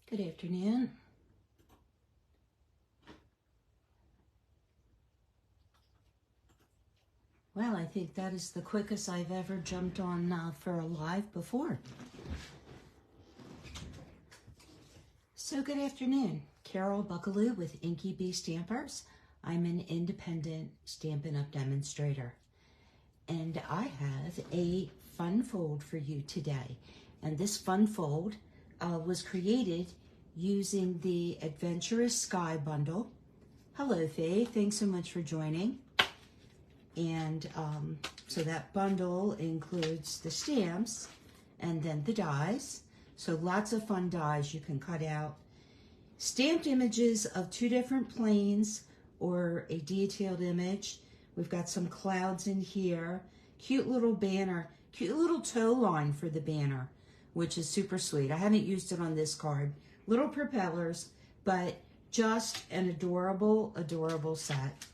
Good afternoon. Well, I think that is the quickest I've ever jumped on for a live before. So good afternoon. Carol Buckalew with Inky Bee Stampers. I'm an independent Stampin' Up! Demonstrator. And I have a fun fold for you today. And this fun fold was created using the Adventurous Sky Bundle. Hello, Faye. Thanks so much for joining. And so that bundle includes the stamps and then the dies. So lots of fun dies you can cut out. Stamped images of two different planes or a detailed image. We've got some clouds in here. Cute little banner, cute little tow line for the banner, which is super sweet. I haven't used it on this card. Little propellers, but just an adorable, adorable set.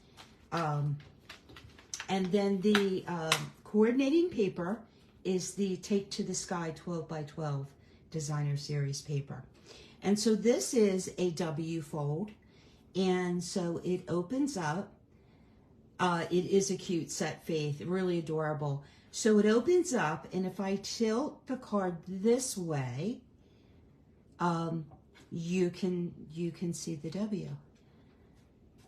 And then the coordinating paper is the Take to the Sky 12 by 12 designer series paper. And so this is a W fold. And so it opens up. It is a cute set, Faith, really adorable. So it opens up, and if I tilt the card this way, you can see the W.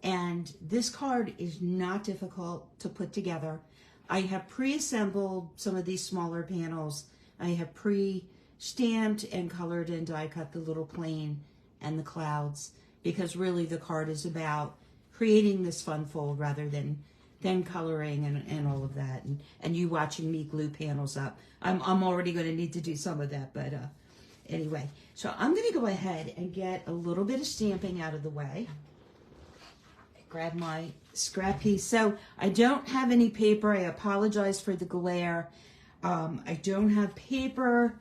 And this card is not difficult to put together. I have pre-assembled some of these smaller panels. I have pre-stamped and colored and die cut the little plane and the clouds, because really the card is about creating this fun fold rather than coloring and all of that. And you watching me glue panels up. I'm already going to need to do some of that, but anyway. So I'm going to go ahead and get a little bit of stamping out of the way. Grab my scrap piece. So I don't have any paper. I apologize for the glare. I don't have paper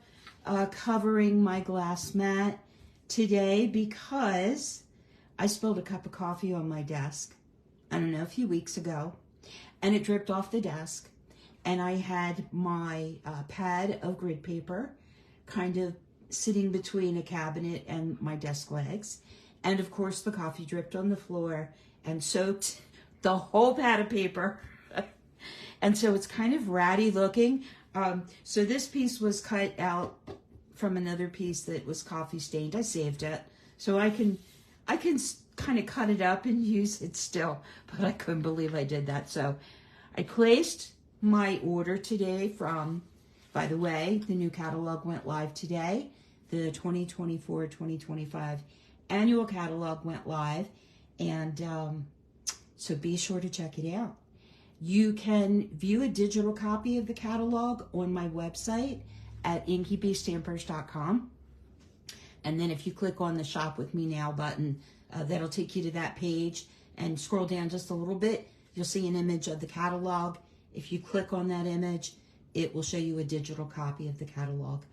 covering my glass mat today because I spilled a cup of coffee on my desk, I don't know, a few weeks ago, and it dripped off the desk. And I had my pad of grid paper kind of sitting between a cabinet and my desk legs. And of course the coffee dripped on the floor and soaked the whole pad of paper. And so it's kind of ratty looking. So this piece was cut out from another piece that was coffee stained. I saved it. So I can kind of cut it up and use it still, but I couldn't believe I did that. So I placed my order today from, by the way, the new catalog went live today. The 2024-2025 annual catalog went live. And so be sure to check it out. You can view a digital copy of the catalog on my website at inkybeestampers.com. And then if you click on the Shop With Me Now button, that'll take you to that page. And scroll down just a little bit, you'll see an image of the catalog. If you click on that image, it will show you a digital copy of the catalog.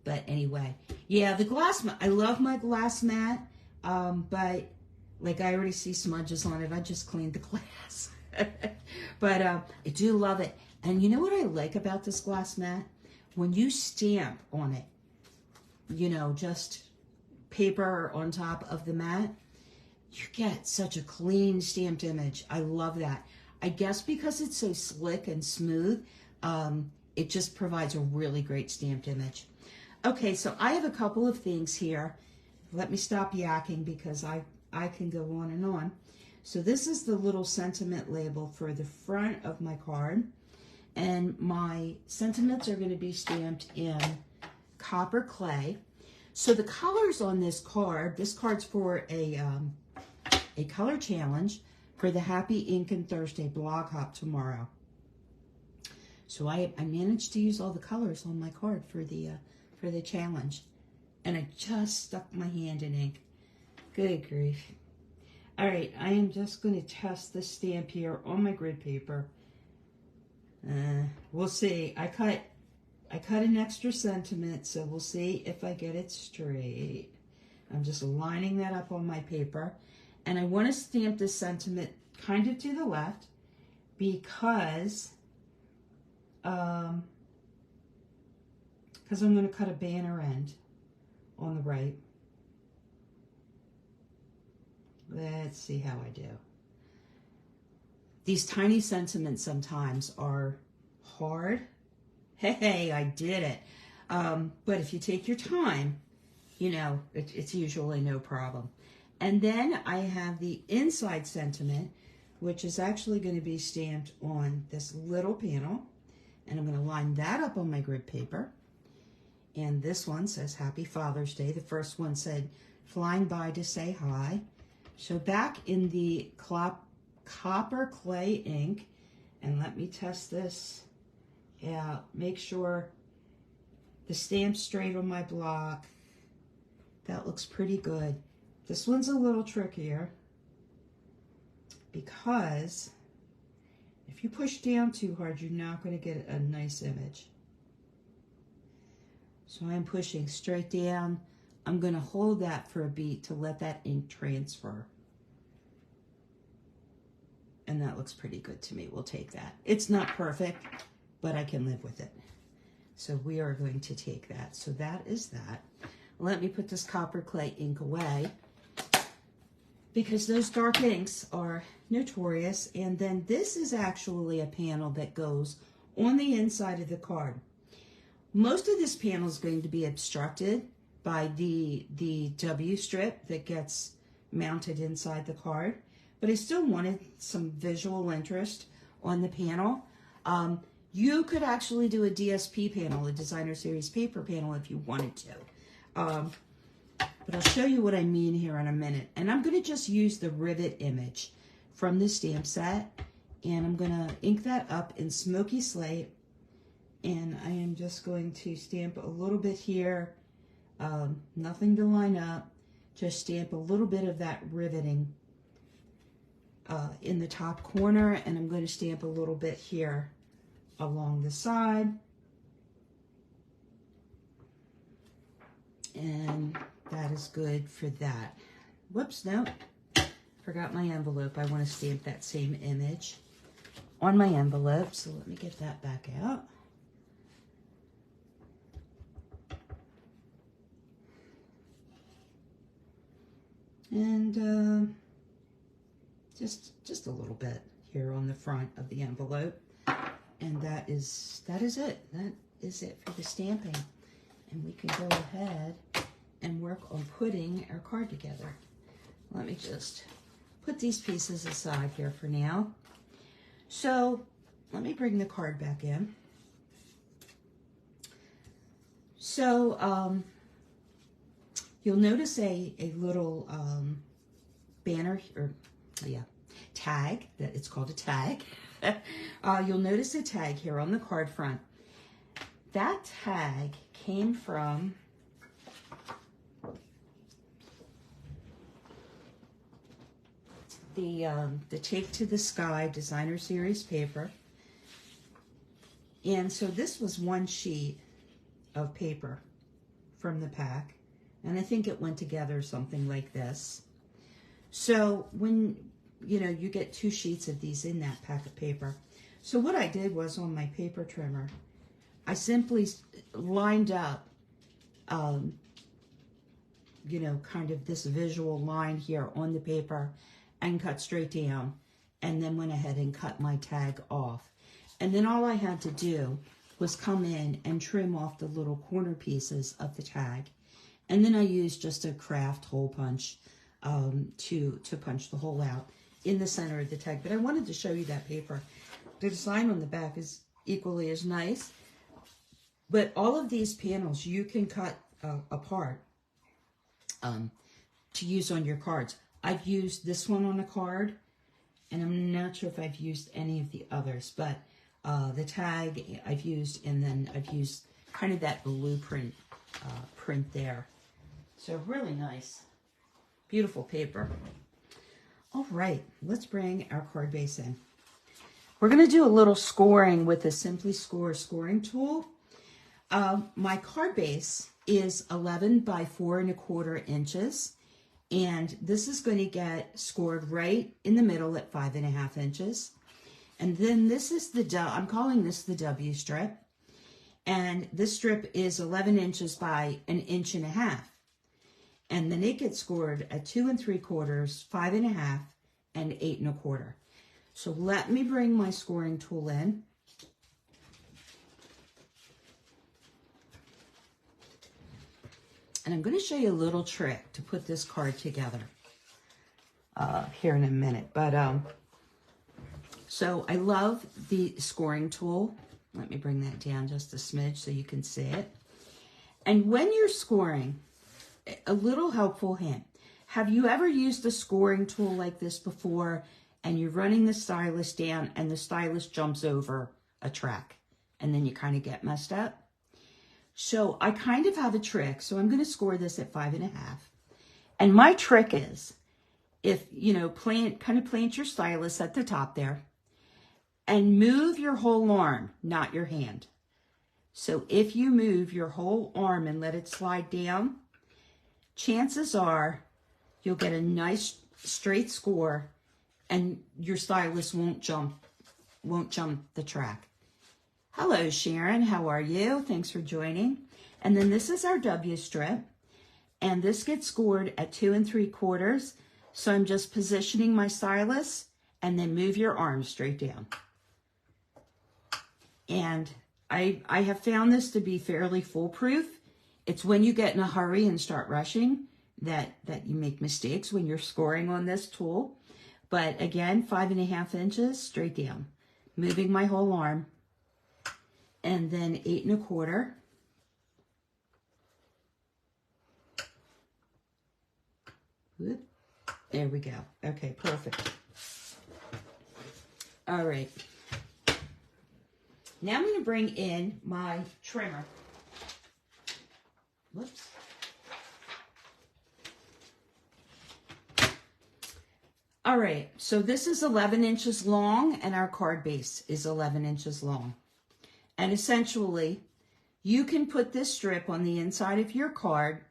But anyway, yeah, the glass mat, I love my glass mat, but like I already see smudges on it. I just cleaned the glass. But I do love it. And you know what I like about this glass mat? When you stamp on it, you know, just paper on top of the mat, you get such a clean stamped image. I love that. I guess because it's so slick and smooth, it just provides a really great stamped image. Okay, so I have a couple of things here. Let me stop yakking because I can go on and on. So this is the little sentiment label for the front of my card. And my sentiments are going to be stamped in copper clay. So the colors on this card's for a color challenge for the Happy Ink and Thursday blog hop tomorrow. So I managed to use all the colors on my card for the challenge. And I just stuck my hand in ink. Good grief. All right, I am just going to test the stamp here on my grid paper. We'll see. I cut an extra sentiment, so we'll see if I get it straight. I'm just lining that up on my paper. And I want to stamp this sentiment kind of to the left because I'm going to cut a banner end on the right. Let's see how I do. These tiny sentiments sometimes are hard. Hey, I did it. But if you take your time, you know, it's usually no problem. And then I have the inside sentiment, which is actually going to be stamped on this little panel. And I'm going to line that up on my grid paper. And this one says Happy Father's Day. The first one said flying by to say hi. So back in the copper clay ink, and let me test this out. Make sure the stamp's straight on my block. That looks pretty good. This one's a little trickier because if you push down too hard, you're not going to get a nice image. So I'm pushing straight down. I'm going to hold that for a beat to let that ink transfer. And that looks pretty good to me. We'll take that. It's not perfect, but I can live with it. So we are going to take that. So that is that. Let me put this copper clay ink away because those dark inks are notorious. And then this is actually a panel that goes on the inside of the card. Most of this panel is going to be obstructed by the W strip that gets mounted inside the card, but I still wanted some visual interest on the panel. You could actually do a DSP panel, a designer series paper panel, if you wanted to. But I'll show you what I mean here in a minute. And I'm going to just use the rivet image from the stamp set, and I'm going to ink that up in smoky slate. And I am just going to stamp a little bit here, nothing to line up, just stamp a little bit of that riveting in the top corner, and I'm going to stamp a little bit here along the side. And that is good for that. Whoops, no, forgot my envelope. I want to stamp that same image on my envelope, so let me get that back out. And just a little bit here on the front of the envelope. And that is it. That is it for the stamping. And we can go ahead and work on putting our card together. Let me just put these pieces aside here for now. So let me bring the card back in. So you'll notice a little banner, or tag, that it's called a tag. You'll notice a tag here on the card front. That tag came from the Take to the Sky Designer Series paper. And so this was one sheet of paper from the pack. And I think it went together something like this. So when, you know, you get 2 sheets of these in that pack of paper. So what I did was on my paper trimmer, I simply lined up, you know, kind of this visual line here on the paper and cut straight down, and then went ahead and cut my tag off. And then all I had to do was come in and trim off the little corner pieces of the tag. And then I used just a craft hole punch to punch the hole out in the center of the tag. But I wanted to show you that paper. The design on the back is equally as nice. But all of these panels you can cut apart to use on your cards. I've used this one on a card, and I'm not sure if I've used any of the others, but the tag I've used, and then I've used kind of that blueprint print there. So really nice. Beautiful paper. All right, let's bring our card base in. We're going to do a little scoring with the Simply Score scoring tool. My card base is 11 by 4 1/4 inches. And this is going to get scored right in the middle at 5.5 inches. And then this is I'm calling this the W strip. And this strip is 11 inches by 1.5 inches. And then it gets scored at 2 3/4, 5 1/2, and 8 1/4. So let me bring my scoring tool in. And I'm going to show you a little trick to put this card together here in a minute. But so I love the scoring tool. Let me bring that down just a smidge so you can see it. And when you're scoring, a little helpful hint. Have you ever used a scoring tool like this before and you're running the stylus down and the stylus jumps over a track and then you kind of get messed up? So I kind of have a trick. So I'm going to score this at 5 1/2. And my trick is, if, you know, kind of plant your stylus at the top there and move your whole arm, not your hand. So if you move your whole arm and let it slide down, chances are you'll get a nice straight score and your stylus won't jump the track. Hello, Sharon. How are you? Thanks for joining. And then this is our W strip. And this gets scored at 2 3/4. So I'm just positioning my stylus and then move your arm straight down. And I have found this to be fairly foolproof. It's when you get in a hurry and start rushing that you make mistakes when you're scoring on this tool. But again, 5 1/2 inches straight down, moving my whole arm, and then 8 1/4. Whoop. There we go. Okay, perfect. All right. Now I'm going to bring in my trimmer. Whoops. All right, so this is 11 inches long and our card base is 11 inches long. And essentially, you can put this strip on the inside of your card,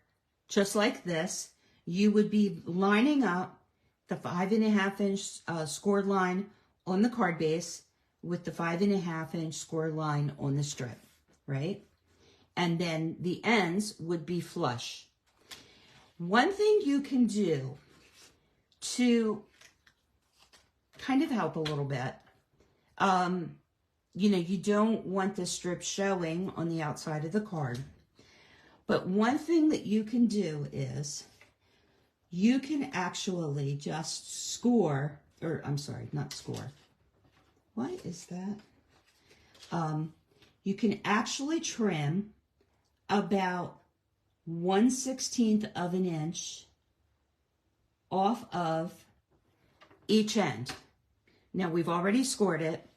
just like this. You would be lining up the 5 1/2 inch scored line on the card base with the 5 1/2 inch scored line on the strip, right? And then the ends would be flush. One thing you can do to kind of help a little bit, you know, you don't want the strip showing on the outside of the card. But one thing that you can do is you can actually just score, or I'm sorry, not score. What is that? You can actually trim about 1/16 of an inch off of each end. Now we've already scored it.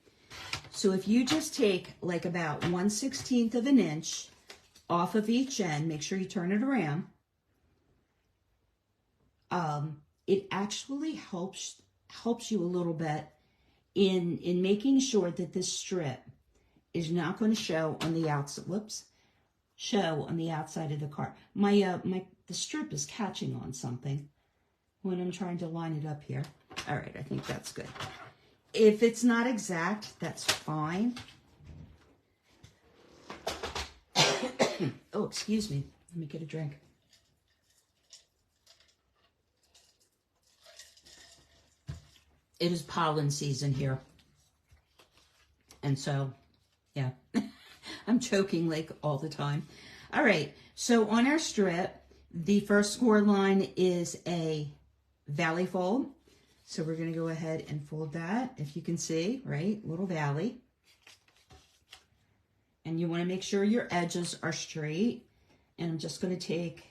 So if you just take like about 1/16 of an inch off of each end, make sure you turn it around. It actually helps you a little bit in making sure that this strip is not going to show on the outside. Whoops, show on the outside of the card. The strip is catching on something when I'm trying to line it up here. All right, I think that's good. If it's not exact, that's fine. Oh, excuse me. Let me get a drink. It is pollen season here. And so, yeah, I'm choking like all the time. All right, so on our strip, the first score line is a valley fold. So we're going to go ahead and fold that, if you can see, right? Little valley. And you want to make sure your edges are straight. And I'm just going to take,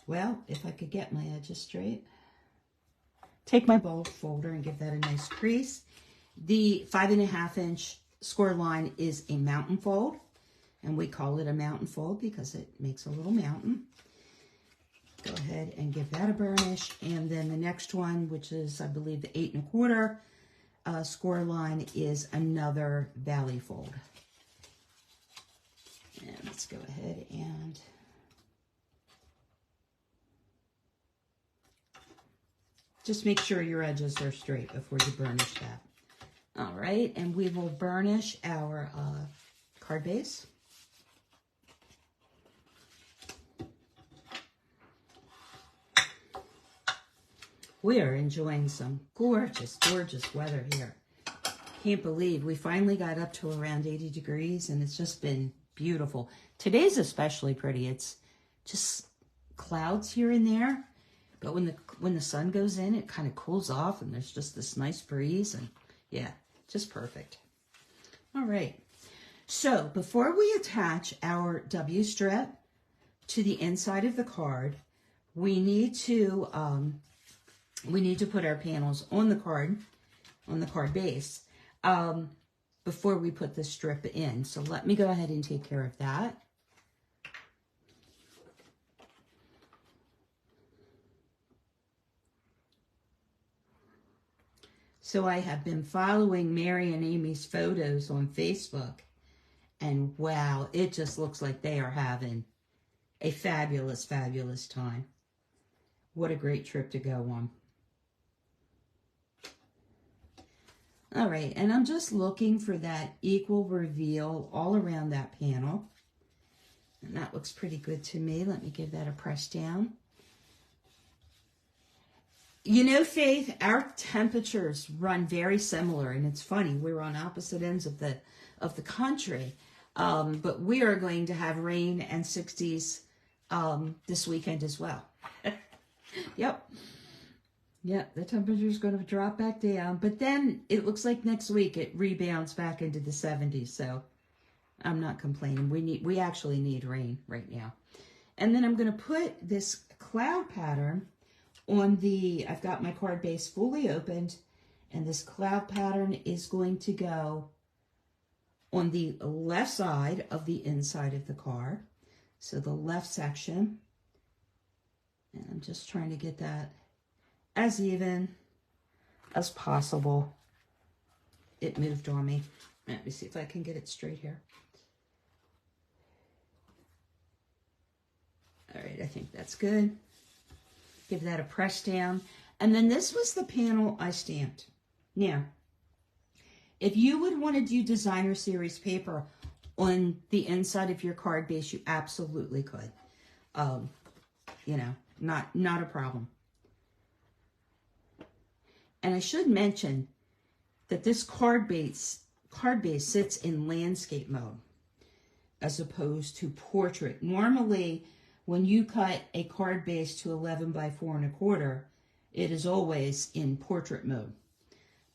well, if I could get my edges straight, take my bulb folder and give that a nice crease. The 5 1/2 inch score line is a mountain fold. And we call it a mountain fold because it makes a little mountain. Go ahead and give that a burnish. And then the next one, which is, I believe, the 8 1/4 score line, is another valley fold. And let's go ahead and just make sure your edges are straight before you burnish that. All right, and we will burnish our card base. We are enjoying some gorgeous, gorgeous weather here. Can't believe we finally got up to around 80 degrees and it's just been beautiful. Today's especially pretty. It's just clouds here and there, but when the sun goes in, it kind of cools off and there's just this nice breeze, and yeah, just perfect. All right. So before we attach our W strip to the inside of the card, we need to put our panels on the card base before we put the strip in. So let me go ahead and take care of that. So I have been following Mary and Amy's photos on Facebook, and wow, it just looks like they are having a fabulous, fabulous time. What a great trip to go on. All right, and I'm just looking for that equal reveal all around that panel. And that looks pretty good to me. Let me give that a press down. You know, Faith, our temperatures run very similar, and it's funny, we're on opposite ends of the country, but we are going to have rain and 60s this weekend as well. Yep. Yep, the temperature is going to drop back down, but then it looks like next week it rebounds back into the 70s, so I'm not complaining. We actually need rain right now. And then I'm going to put this cloud pattern on I've got my card base fully opened, and this cloud pattern is going to go on the left side of the inside of the card. So the left section, and I'm just trying to get that as even as possible. It moved on me. Let me see if I can get it straight here. All right, I think that's good. Give that a press down. And then this was the panel I stamped. Now, if you would want to do designer series paper on the inside of your card base, you absolutely could. You know, not a problem. And I should mention that this card base sits in landscape mode as opposed to portrait. Normally, when you cut a card base to 11 by 4 1/4, it is always in portrait mode.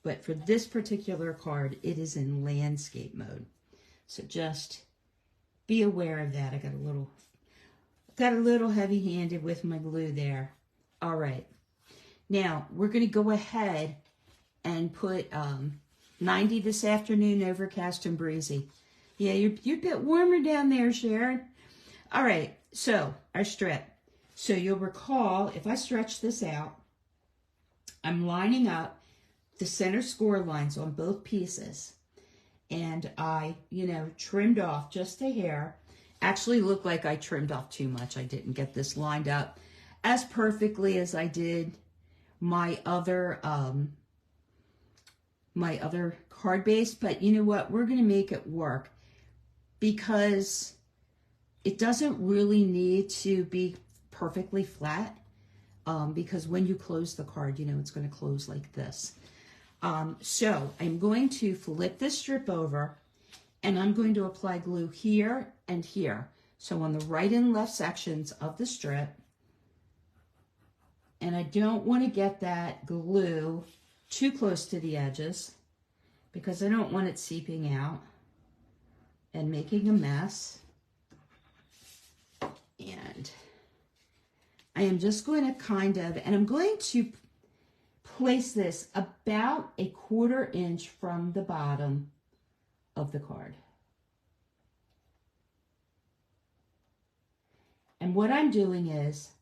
But for this particular card, it is in landscape mode. So just be aware of that. I got a little heavy-handed with my glue there. All right. Now, we're going to go ahead and put 90 this afternoon, overcast and breezy. Yeah, you're a bit warmer down there, Sharon. All right. So, our strip. So, you'll recall, if I stretch this out, I'm lining up the center score lines on both pieces. And I, trimmed off just a hair. Actually looked like I trimmed off too much. I didn't get this lined up as perfectly as I did my other card base. But you know what? We're going to make it work because it doesn't really need to be perfectly flat, because when you close the card, it's going to close like this. So I'm going to flip this strip over, and I'm going to apply glue here and here. So on the right and left sections of the strip. And I don't want to get that glue too close to the edges because I don't want it seeping out and making a mess. And I am just going to and I'm going to place this about 1/4 inch from the bottom of the card. And what I'm doing is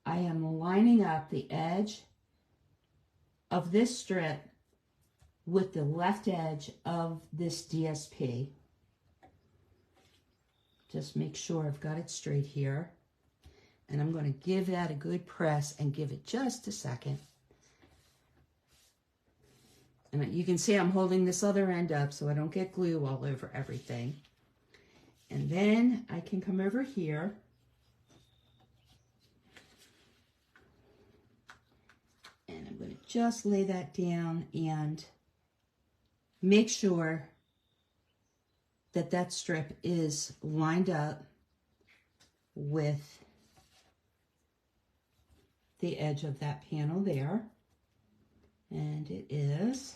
I am lining up the edge of this strip with the left edge of this DSP. Just make sure I've got it straight here. And I'm going to give that a good press and give it just a second. And you can see I'm holding this other end up so I don't get glue all over everything. And then I can come over here. And just lay that down and make sure that that strip is lined up with the edge of that panel there. And it is.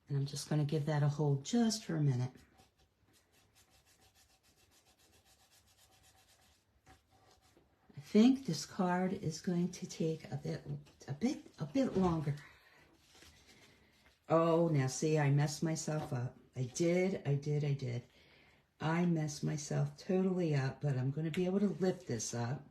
And I'm just going to give that a hold just for a minute. I think this card is going to take a bit longer. Oh, now see, I messed myself up. I did. I messed myself totally up, but I'm going to be able to lift this up.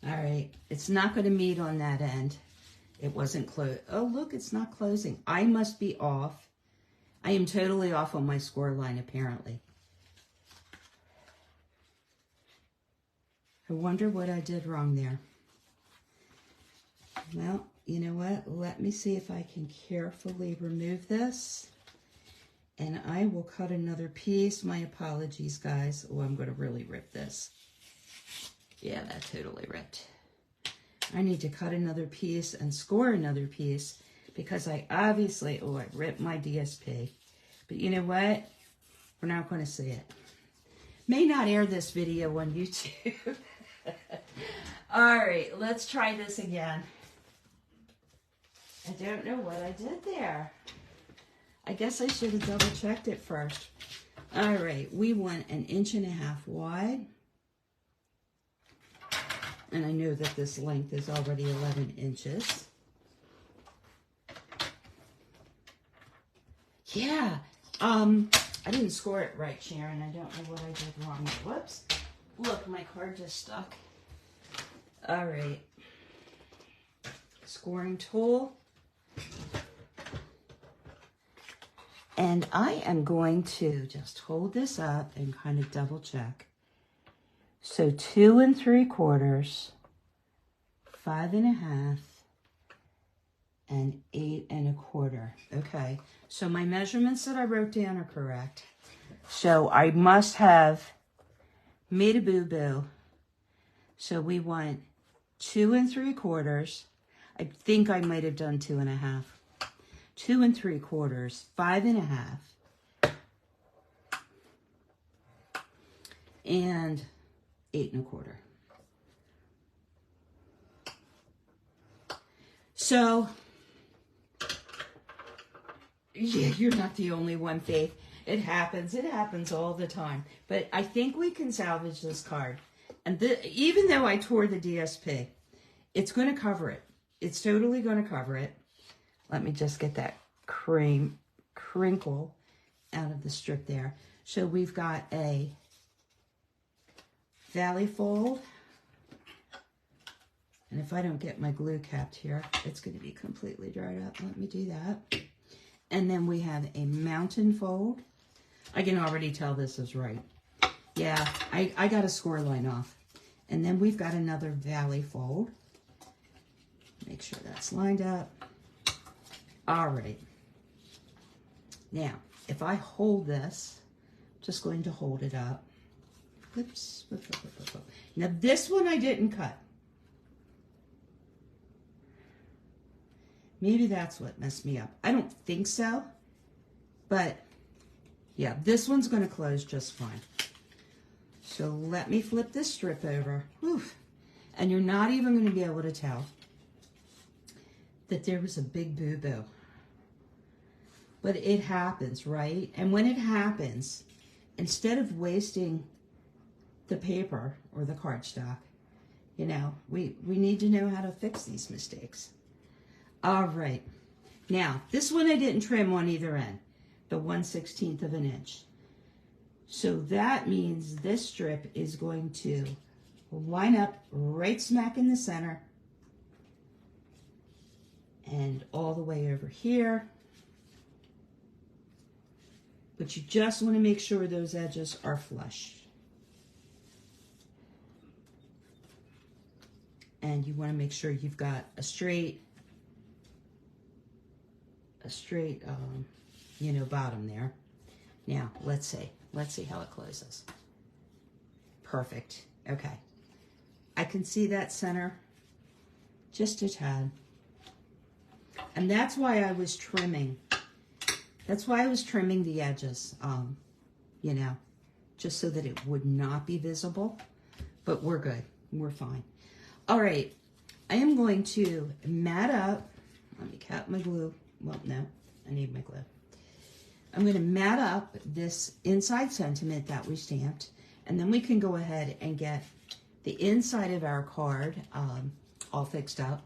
All right, it's not going to meet on that end. It wasn't closed. Oh, look, it's not closing. I must be off. I am totally off on my score line, apparently. I wonder what I did wrong there. Well, you know what? Let me see if I can carefully remove this. And I will cut another piece. My apologies, guys. Oh, I'm going to really rip this. Yeah, that totally ripped. I need to cut another piece and score another piece because I obviously, oh, I ripped my DSP. But you know what? We're not going to see it. May not air this video on YouTube. All right, let's try this again. I don't know what I did there. I guess I should have double checked it first. All right, we want 1.5 inches wide. And I know that this length is already 11 inches. Yeah, I didn't score it right, Sharon. I don't know what I did wrong. Whoops. Look, my card just stuck. All right. Scoring tool. And I am going to just hold this up and kind of double check. So 2 3/4, 5 1/2, and 8 1/4. Okay, so my measurements that I wrote down are correct. So I must have made a boo-boo. So we want 2 3/4. I think I might have done 2 1/2. 2 3/4, 5 1/2, and 8 1/4. So, yeah, you're not the only one, Faith. It happens. It happens all the time. But I think we can salvage this card. And even though I tore the DSP, it's going to cover it. It's totally going to cover it. Let me just get that crinkle out of the strip there. So we've got a valley fold. And if I don't get my glue capped here, it's going to be completely dried up. Let me do that. And then we have a mountain fold. I can already tell this is right. Yeah, I got a score line off. And then we've got another valley fold. Make sure that's lined up. All right. Now, if I hold this, just going to hold it up. Oops. Now, this one I didn't cut. Maybe that's what messed me up. I don't think so. But, yeah, this one's going to close just fine. So let me flip this strip over. Whew. And you're not even going to be able to tell that there was a big boo-boo. But it happens, right? And when it happens, instead of wasting the paper or the cardstock, you know, we need to know how to fix these mistakes. All right. Now, this one I didn't trim on either end, the 1/16 of an inch. So that means this strip is going to line up right smack in the center and all the way over here. But you just want to make sure those edges are flush. And you want to make sure you've got a straight, you know, bottom there. Now, let's see how it closes. Perfect. Okay, I can see that center just a tad. And that's why I was trimming. That's why I was trimming the edges, you know, just so that it would not be visible. But we're good. We're fine. All right. I am going to mat up. Let me cap my glue. Well, no, I need my glue. I'm going to mat up this inside sentiment that we stamped, and then we can go ahead and get the inside of our card all fixed up.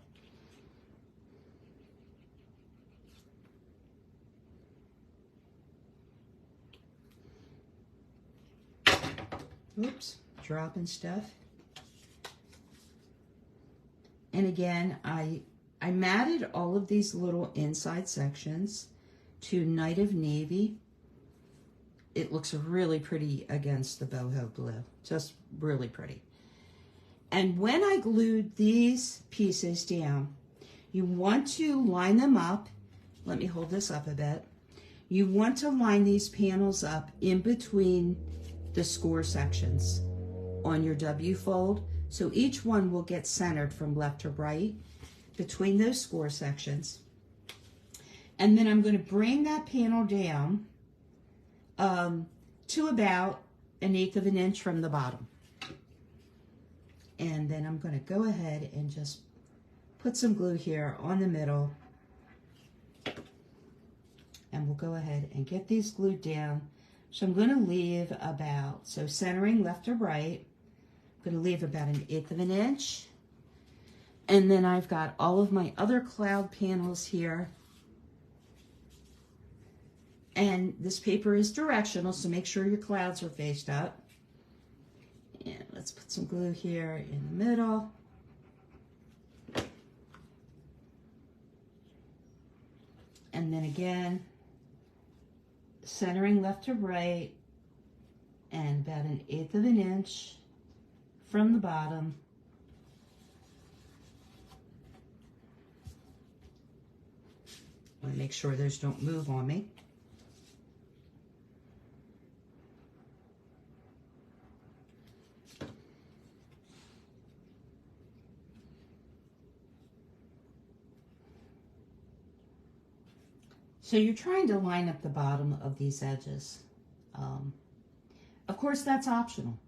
Oops, dropping stuff. And again, I matted all of these little inside sections to Night of Navy. It looks really pretty against the boho blue, just really pretty. And when I glued these pieces down, you want to line them up. Let me hold this up a bit. You want to line these panels up in between the score sections on your W fold. So each one will get centered from left to right between those score sections. And then I'm going to bring that panel down to about 1/8 of an inch from the bottom. And then I'm going to go ahead and just put some glue here on the middle. And we'll go ahead and get these glued down. So I'm going to leave about, so centering left to right, I'm going to leave about 1/8 of an inch. And then I've got all of my other cloud panels here. And this paper is directional, so make sure your clouds are faced up. And let's put some glue here in the middle. And then again, centering left to right and about 1/8 of an inch from the bottom. I want to make sure those don't move on me. So you're trying to line up the bottom of these edges. Of course, that's optional.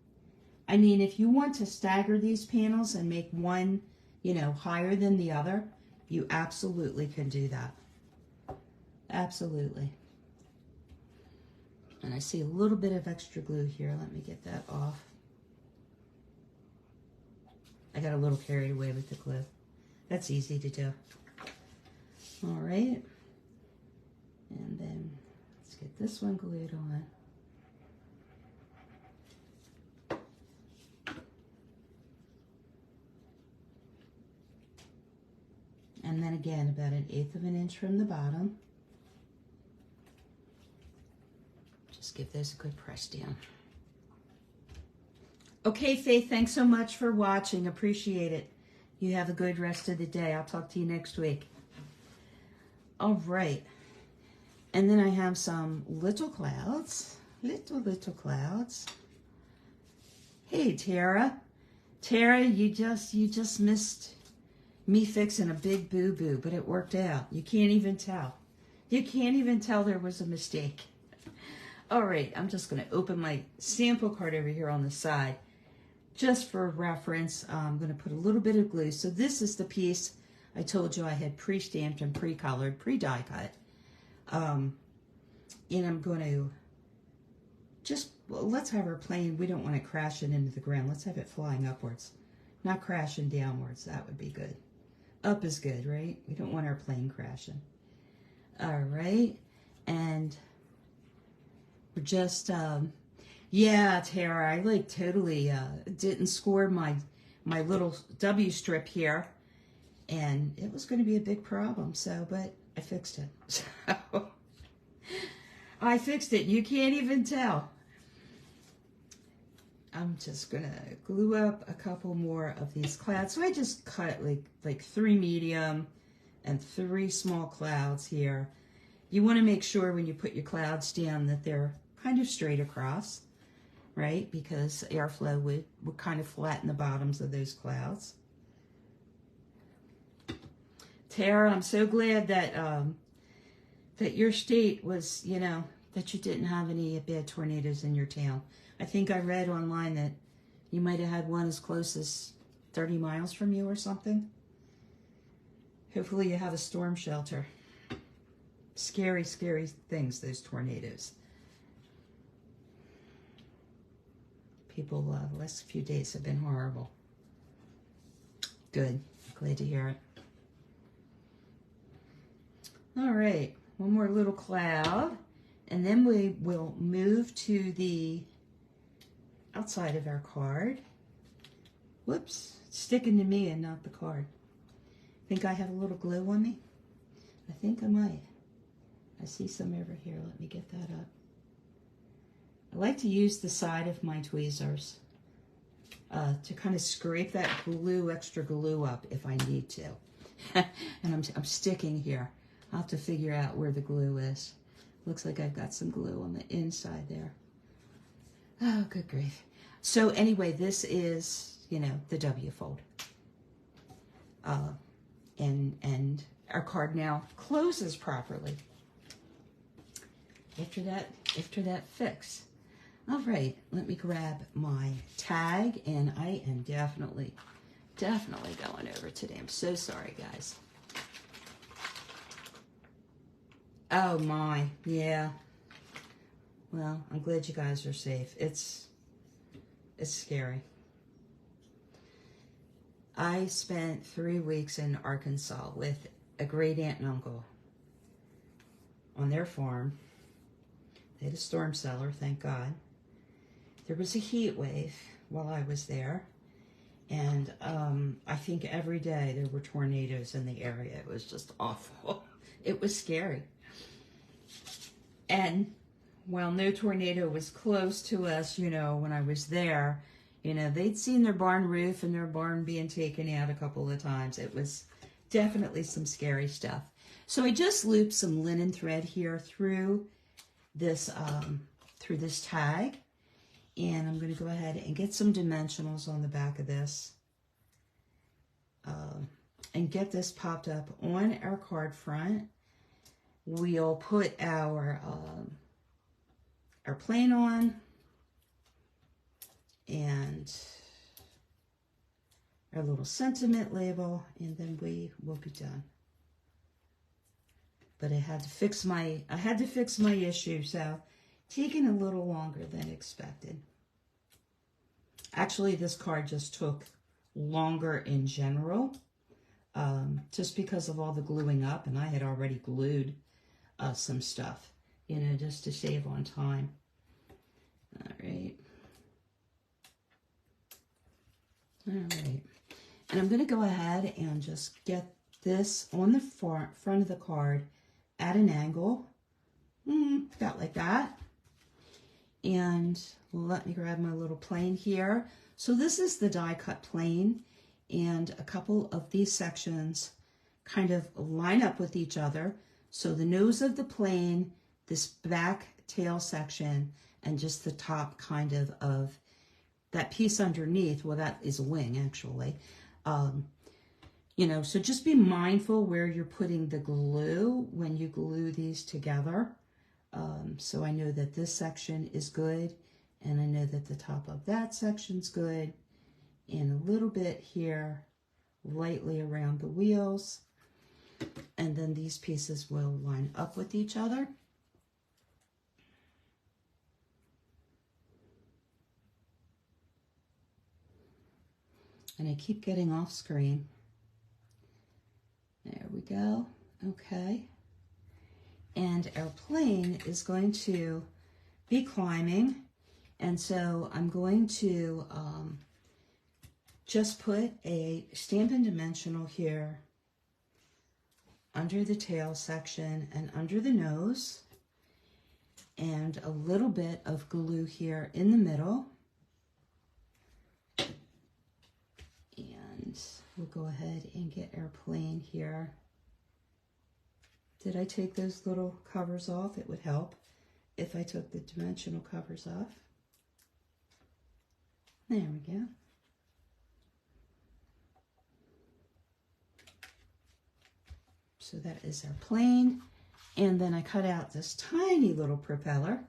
I mean, if you want to stagger these panels and make one, you know, higher than the other, you absolutely can do that. Absolutely. And I see a little bit of extra glue here. Let me get that off. I got a little carried away with the glue. That's easy to do. All right. And then let's get this one glued on. And then again, about 1/8 of an inch from the bottom. Just give those a good press down. Okay, Faith, thanks so much for watching. Appreciate it. You have a good rest of the day. I'll talk to you next week. All right. And then I have some little clouds. Little clouds. Hey, Tara. Tara, you just missed me fixing a big boo-boo, but it worked out. You can't even tell. You can't even tell there was a mistake. All right, I'm just going to open my sample card over here on the side. Just for reference, I'm going to put a little bit of glue. So this is the piece I told you I had pre-stamped and pre-colored, pre-die cut. And I'm going to just, well, let's have her plane. We don't want it crashing into the ground. Let's have it flying upwards, not crashing downwards. That would be good. Up is good, right? We don't want our plane crashing. All right. And we're just, yeah, Tara, I like totally didn't score my little W strip here. And it was going to be a big problem. So, but I fixed it. So I fixed it. You can't even tell. I'm just going to glue up a couple more of these clouds. So I just cut like 3 medium and 3 small clouds here. You want to make sure when you put your clouds down that they're kind of straight across. right? Because airflow would kind of flatten the bottoms of those clouds. Tara, I'm so glad that that your state was, you know, that you didn't have any bad tornadoes in your town. I think I read online that you might have had one as close as 30 miles from you or something. Hopefully you have a storm shelter. Scary, scary things, those tornadoes. People, the last few days have been horrible. Good. Glad to hear it. All right. One more little cloud. And then we will move to the outside of our card. Whoops. It's sticking to me and not the card. Think I have a little glue on me? I think I might. I see some over here. Let me get that up. I like to use the side of my tweezers to kind of scrape that glue, extra glue up if I need to. And I'm sticking here. I'll have to figure out where the glue is. Looks like I've got some glue on the inside there. Oh, good grief. So anyway, this is, you know, the W fold. And our card now closes properly after that fix. All right, let me grab my tag, and I am definitely going over today. I'm so sorry, guys. Oh my, yeah. Well, I'm glad you guys are safe. It's scary. I spent 3 weeks in Arkansas with a great aunt and uncle on their farm. They had a storm cellar, thank God. There was a heat wave while I was there, and I think every day there were tornadoes in the area. It was just awful. It was scary. And while no tornado was close to us, you know, when I was there, you know, they'd seen their barn roof and their barn being taken out a couple of times. It was definitely some scary stuff. So I just looped some linen thread here through this tag, and I'm going to go ahead and get some dimensionals on the back of this and get this popped up on our card front. We'll put our plane on and our little sentiment label, and then we will be done. But I had to fix my issue, so taking a little longer than expected. Actually, this card just took longer in general, just because of all the gluing up, and I had already glued some stuff, you know, just to save on time. All right. All right. And I'm going to go ahead and just get this on the front of the card at an angle, about like that. And let me grab my little plane here. So this is the die cut plane, and a couple of these sections kind of line up with each other. So the nose of the plane, this back tail section, and just the top kind of that piece underneath. Well, that is a wing actually. You know, so just be mindful where you're putting the glue when you glue these together. So I know that this section is good, and I know that the top of that section's good, and a little bit here, lightly around the wheels, and then these pieces will line up with each other. And I keep getting off screen. There we go. Okay. And our plane is going to be climbing. And so I'm going to just put a Stampin' dimensional here under the tail section and under the nose, and a little bit of glue here in the middle. And we'll go ahead and get our plane here. Did I take those little covers off? It would help if I took the dimensional covers off. There we go. So that is our plane. And then I cut out this tiny little propeller.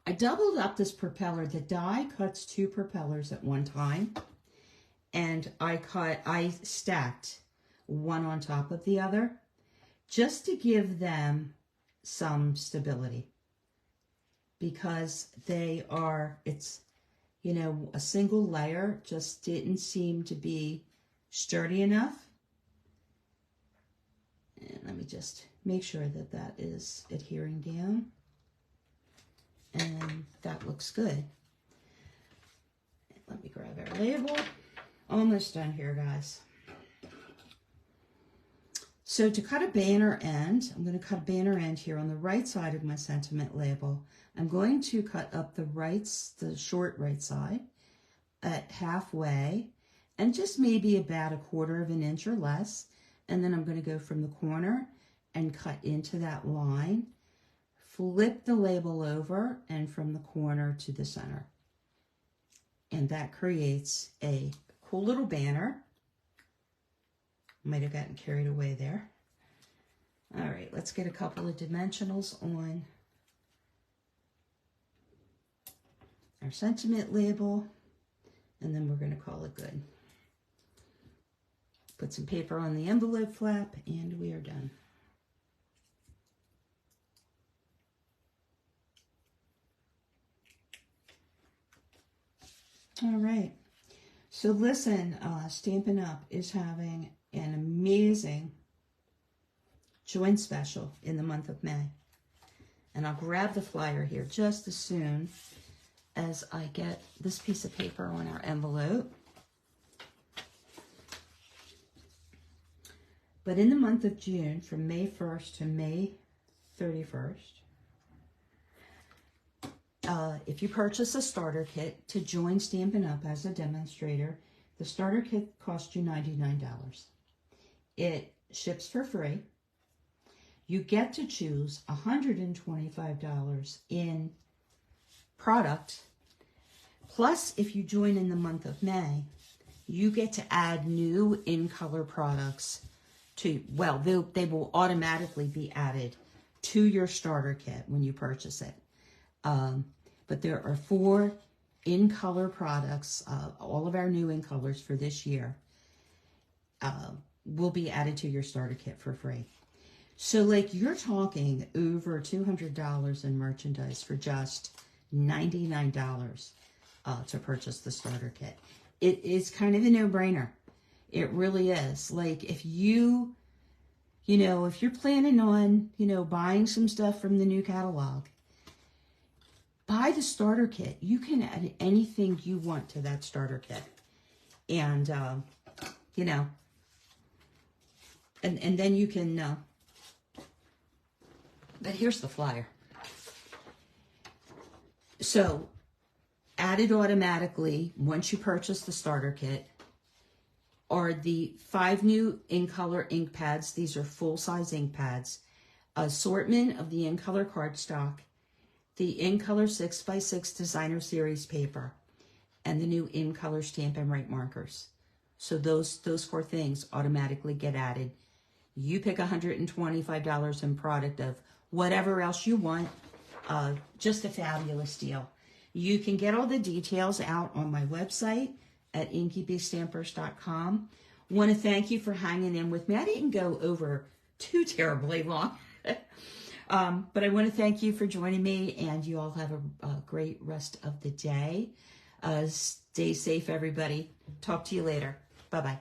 I doubled up this propeller. The die cuts 2 propellers at one time. And I stacked one on top of the other just to give them some stability. Because it's, you know, a single layer just didn't seem to be sturdy enough. And let me just make sure that that is adhering down. And that looks good. Let me grab our label. Almost done here, guys. So to cut a banner end, I'm going to cut a banner end here on the right side of my sentiment label. I'm going to cut up the short right side at halfway and just maybe about 1/4 of an inch or less. And then I'm going to go from the corner and cut into that line, flip the label over, and from the corner to the center. And that creates a cool little banner. Might have gotten carried away there. All right, let's get a couple of dimensionals on our sentiment label, and then we're going to call it good. Put some paper on the envelope flap, and we are done. All right. So listen, Stampin' Up! Is having an amazing joint special in the month of May. And I'll grab the flyer here just as soon as I get this piece of paper on our envelope. But in the month of June, from May 1st to May 31st, if you purchase a starter kit to join Stampin' Up! As a demonstrator, the starter kit costs you $99. It ships for free. You get to choose $125 in product. Plus, if you join in the month of May, you get to add new in-color products to, well, they will automatically be added to your starter kit when you purchase it. But there are 4 in-color products, all of our new in-colors for this year will be added to your starter kit for free. So, like, you're talking over $200 in merchandise for just $99 to purchase the starter kit. It is kind of a no-brainer. It really is. Like, if if you're planning on, buying some stuff from the new catalog, buy the starter kit. You can add anything you want to that starter kit. And, and then you can, but here's the flyer. So, added automatically once you purchase the starter kit are the 5 new in-color ink pads. These are full-size ink pads. Assortment of the in-color cardstock, the in-color 6x6 designer series paper, and the new in-color Stampin' Right markers. So those 4 things automatically get added. You pick $125 in product of whatever else you want. Just a fabulous deal. You can get all the details out on my website at inkybstampers.com. Want to thank you for hanging in with me. I didn't go over too terribly long. But I want to thank you for joining me, and you all have a great rest of the day. Stay safe, everybody. Talk to you later. Bye-bye.